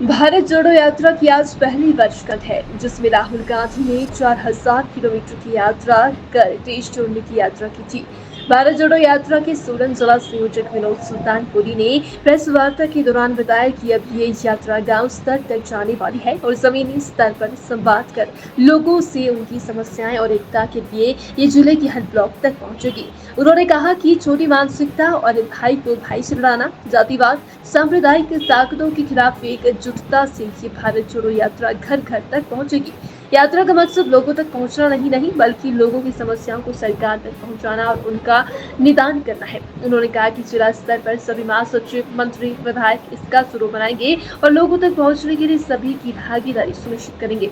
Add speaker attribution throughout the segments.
Speaker 1: भारत जोड़ो यात्रा की आज पहली वर्षगांठ है, जिसमें राहुल गांधी ने 4000 किलोमीटर की यात्रा कर देश जोड़ने की यात्रा की थी। भारत जोड़ो यात्रा के सोलन जिला संयोजक विनोद सुल्तानपुरी ने प्रेस वार्ता के दौरान बताया कि अब ये यात्रा गांव स्तर तक जाने वाली है और जमीनी स्तर पर संवाद कर लोगों से उनकी समस्याएं और एकता के लिए ये जिले के हर ब्लॉक तक पहुंचेगी। उन्होंने कहा कि छोटी मानसिकता और भाई को भाई से लड़ाना, जातिवाद, सांप्रदायिक ताकतों के खिलाफ एकजुटता से ये भारत जोड़ो यात्रा घर घर तक पहुंचेगी। यात्रा का मकसद लोगों तक पहुंचना नहीं बल्कि लोगों की समस्याओं को सरकार तक पहुंचाना और उनका निदान करना है। उन्होंने कहा कि जिला स्तर पर सभी महासचिव, मंत्री, विधायक इसका स्वरूप बनाएंगे और लोगों तक पहुंचने के लिए सभी की भागीदारी सुनिश्चित करेंगे।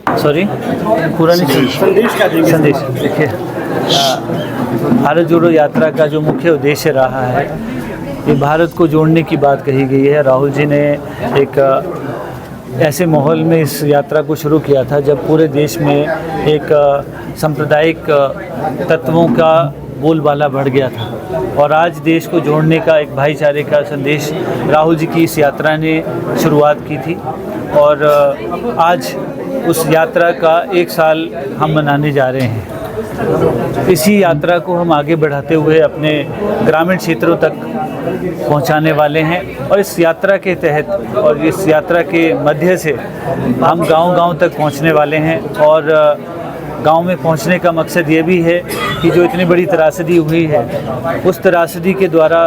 Speaker 2: संदेश देखिए, भारत जोड़ो यात्रा का जो मुख्य उद्देश्य रहा है, ये भारत को जोड़ने की बात कही गई है। राहुल जी ने एक ऐसे माहौल में इस यात्रा को शुरू किया था जब पूरे देश में एक सांप्रदायिक तत्वों का बोलबाला बढ़ गया था और आज देश को जोड़ने का एक भाईचारे का संदेश राहुल जी की इस यात्रा ने शुरुआत की थी और आज उस यात्रा का 1 साल हम मनाने जा रहे हैं। इसी यात्रा को हम आगे बढ़ाते हुए अपने ग्रामीण क्षेत्रों तक पहुंचाने वाले हैं और इस यात्रा के तहत और इस यात्रा के मध्य से हम गांव-गांव तक पहुंचने वाले हैं और गांव में पहुंचने का मकसद ये भी है कि जो इतनी बड़ी त्रासदी हुई है, उस त्रासदी के द्वारा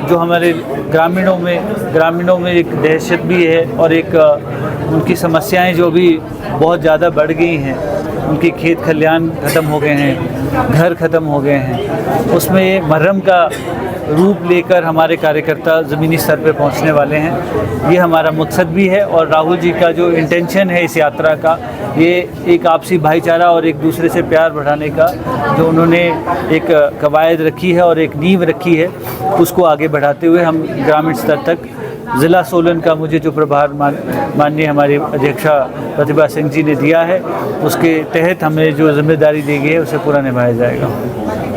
Speaker 2: जो हमारे ग्रामीणों में एक दहशत भी है और एक उनकी समस्याएं जो भी बहुत ज़्यादा बढ़ गई हैं, उनके खेत खलियान ख़त्म हो गए हैं, घर ख़त्म हो गए हैं, उसमें मरहम का रूप लेकर हमारे कार्यकर्ता ज़मीनी स्तर पे पहुंचने वाले हैं। ये हमारा मकसद भी है और राहुल जी का जो इंटेंशन है इस यात्रा का, ये एक आपसी भाईचारा और एक दूसरे से प्यार बढ़ाने का जो उन्होंने एक कवायद रखी है और एक नींव रखी है, उसको आगे बढ़ाते हुए हम ग्रामीण स्तर तक ज़िला सोलन का मुझे जो प्रभार माननीय हमारी अध्यक्षा प्रतिभा सिंह जी ने दिया है, उसके तहत हमें जो जिम्मेदारी दी गई है उसे पूरा निभाया जाएगा।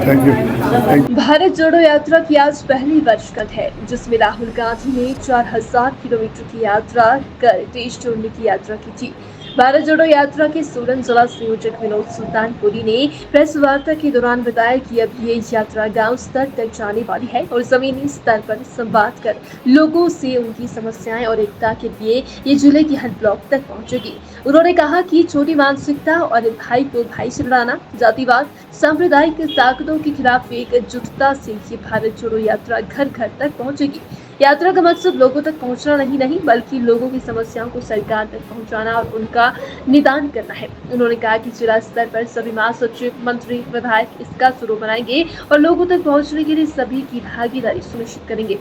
Speaker 1: Thank you. भारत जोड़ो यात्रा की आज पहली वर्षगांठ है, जिसमें राहुल गांधी ने 4000 किलोमीटर की यात्रा कर देश जोड़ने की यात्रा की थी। भारत जोड़ो यात्रा के सोलन जिला संयोजक विनोद सुल्तानपुरी ने प्रेस वार्ता के दौरान बताया कि अब ये यात्रा गांव स्तर तक जाने वाली है और जमीनी स्तर पर संवाद कर लोगों से उनकी समस्याएं और एकता के लिए ये जिले के हर ब्लॉक तक पहुंचेगी। उन्होंने कहा कि छोटी मानसिकता और भाई को भाई से लड़ाना, जातिवाद, सांप्रदायिक ताकतों के खिलाफ एकजुटता से ये भारत जोड़ो यात्रा घर घर तक पहुंचेगी। यात्रा का मकसद लोगों तक पहुंचना नहीं बल्कि लोगों की समस्याओं को सरकार तक पहुंचाना और उनका निदान करना है। उन्होंने कहा कि जिला स्तर पर सभी महासचिव, मंत्री, विधायक इसका स्वरूप बनाएंगे और लोगों तक पहुंचने के लिए सभी की भागीदारी सुनिश्चित करेंगे।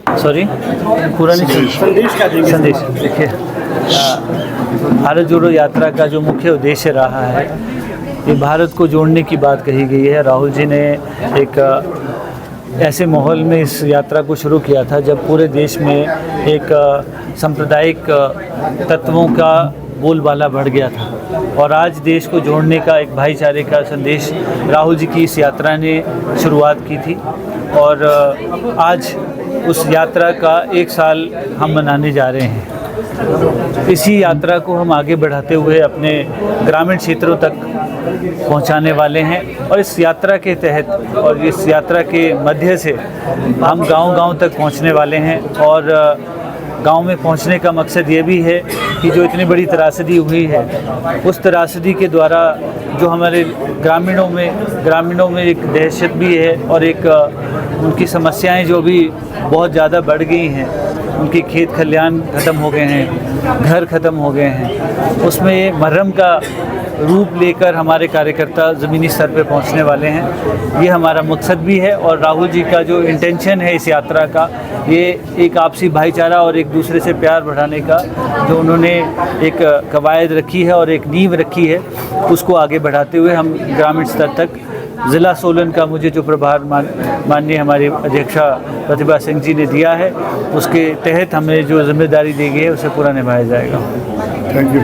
Speaker 2: संदेश देखिए, भारत जोड़ो यात्रा का जो मुख्य उद्देश्य रहा है, ये भारत को जोड़ने की बात कही गई है। राहुल जी ने एक ऐसे माहौल में इस यात्रा को शुरू किया था जब पूरे देश में एक सांप्रदायिक तत्वों का बोलबाला बढ़ गया था और आज देश को जोड़ने का एक भाईचारे का संदेश राहुल जी की इस यात्रा ने शुरुआत की थी और आज उस यात्रा का 1 साल हम मनाने जा रहे हैं। इसी यात्रा को हम आगे बढ़ाते हुए अपने ग्रामीण क्षेत्रों तक पहुंचाने वाले हैं और इस यात्रा के तहत और इस यात्रा के मध्य से हम गांव-गांव तक पहुंचने वाले हैं और गांव में पहुंचने का मकसद ये भी है कि जो इतनी बड़ी त्रासदी हुई है, उस त्रासदी के द्वारा जो हमारे ग्रामीणों में एक दहशत भी है और एक उनकी समस्याएं जो भी बहुत ज़्यादा बढ़ गई हैं, उनके खेत खलियान ख़त्म हो गए हैं, घर ख़त्म हो गए हैं, उसमें मरहम का रूप लेकर हमारे कार्यकर्ता ज़मीनी स्तर पे पहुंचने वाले हैं। ये हमारा मकसद भी है और राहुल जी का जो इंटेंशन है इस यात्रा का, ये एक आपसी भाईचारा और एक दूसरे से प्यार बढ़ाने का जो उन्होंने एक कवायद रखी है और एक नींव रखी है, उसको आगे बढ़ाते हुए हम ग्रामीण स्तर तक ज़िला सोलन का मुझे जो प्रभार माननीय हमारी अध्यक्षा प्रतिभा सिंह जी ने दिया है, उसके तहत हमें जो जिम्मेदारी दी गई है उसे पूरा निभाया जाएगा। Thank you.